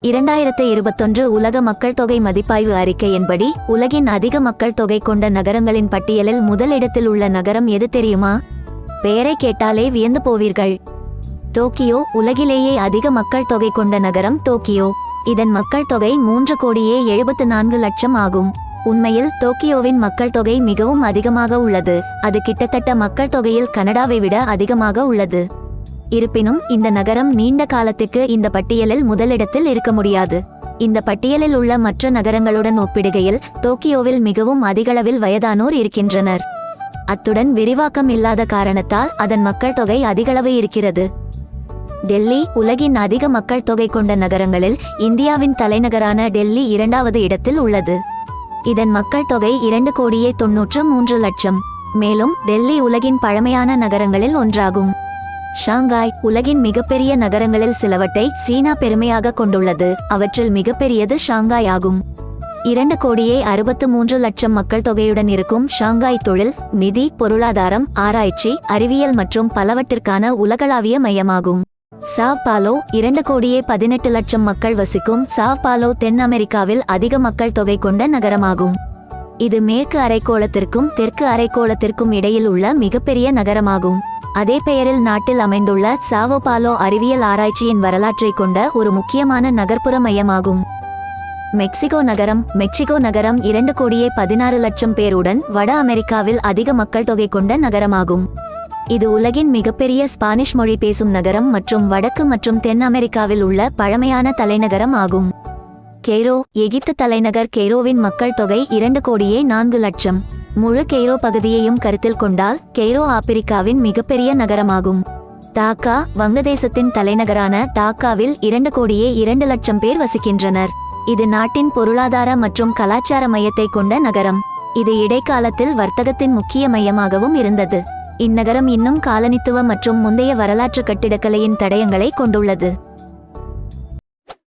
2021 உலக மக்கள் தொகை மதிப்பாய்வு அறிக்கையின்படி உலகின் அதிக மக்கள் தொகை கொண்ட நகரங்களின் பட்டியலில் முதலிடத்தில் உள்ள நகரம் எது தெரியுமா? பெயரை கேட்டாலே வியந்து போவீர்கள். டோக்கியோ. உலகிலேயே அதிக மக்கள் தொகை கொண்ட நகரம் டோக்கியோ. இதன் மக்கள் தொகை 3,74,00,000 ஆகும். உண்மையில் டோக்கியோவின் மக்கள் தொகை மிகவும் அதிகமாக உள்ளது. அது கிட்டத்தட்ட மக்கள் தொகையில் கனடாவை விட அதிகமாக உள்ளது. இருப்பினும் இந்த நகரம் நீண்ட காலத்துக்கு இந்த பட்டியலில் முதலிடத்தில் இருக்க முடியாது. இந்த பட்டியலில் உள்ள மற்ற நகரங்களுடன் ஒப்பிடுகையில் டோக்கியோவில் மிகவும் அதிகளவில் வயதானோர் இருக்கின்றனர். அத்துடன் விரிவாக்கம் இல்லாத காரணத்தால் அதன் மக்கள் தொகை அதிகளவு இருக்கிறது. டெல்லி. உலகின் அதிக மக்கள் தொகை கொண்ட நகரங்களில் இந்தியாவின் தலைநகரான டெல்லி 2வது இடத்தில் உள்ளது. இதன் மக்கள் தொகை 2,93,00,000. மேலும் டெல்லி உலகின் பழமையான நகரங்களில் ஒன்றாகும். ஷாங்காய். உலகின் மிகப்பெரிய நகரங்களில் சிலவற்றை சீனா பெருமையாக கொண்டுள்ளது. அவற்றில் மிகப்பெரியது ஷாங்காய் ஆகும். 2,63,00,000 மக்கள் தொகையுடன் இருக்கும் ஷாங்காய் தொழில், நிதி, பொருளாதாரம், ஆராய்ச்சி, அறிவியல் மற்றும் பலவற்றிற்கான உலகளாவிய மையமாகும். சாவ் பாலோ. 2,18,00,000 மக்கள் வசிக்கும் சாவ் பாலோ தென் அமெரிக்காவில் அதிக மக்கள் தொகை கொண்ட நகரமாகும். இது மேற்கு அரைக்கோளத்திற்கும் தெற்கு அரைக்கோளத்திற்கும் இடையில் உள்ள மிகப்பெரிய நகரமாகும். அதே பெயரில் நாட்டில் அமைந்துள்ள சாவோ பாலோ அறிவியல் ஆராய்ச்சியின் வரலாற்றை கொண்ட ஒரு முக்கியமான நகர்ப்புற மையமாகும். மெக்சிகோ நகரம். மெக்சிகோ நகரம் 2,16,00,000 பேருடன் வட அமெரிக்காவில் அதிக மக்கள் தொகை கொண்ட நகரமாகும். இது உலகின் மிகப்பெரிய ஸ்பானிஷ் மொழி பேசும் நகரம் மற்றும் வடக்கு மற்றும் தென் அமெரிக்காவில் உள்ள பழமையான தலைநகரம் ஆகும். கெய்ரோ. எகிப்து தலைநகர் கெய்ரோவின் மக்கள் தொகை 2,04,00,000. முழு கெய்ரோ பகுதியையும் கருத்தில் கொண்டால் கெய்ரோ ஆப்பிரிக்காவின் மிகப்பெரிய நகரமாகும். டாக்கா. வங்கதேசத்தின் தலைநகரான டாக்காவில் 2,02,00,000 பேர் வசிக்கின்றனர். இது நாட்டின் பொருளாதார மற்றும் கலாச்சார மையத்தை கொண்ட நகரம். இது இடைக்காலத்தில் வர்த்தகத்தின் முக்கிய மையமாகவும் இருந்தது. இந்நகரம் இன்னும் காலனித்துவ மற்றும் முந்தைய வரலாற்று கட்டிடக்கலையின் தடயங்களை கொண்டுள்ளது.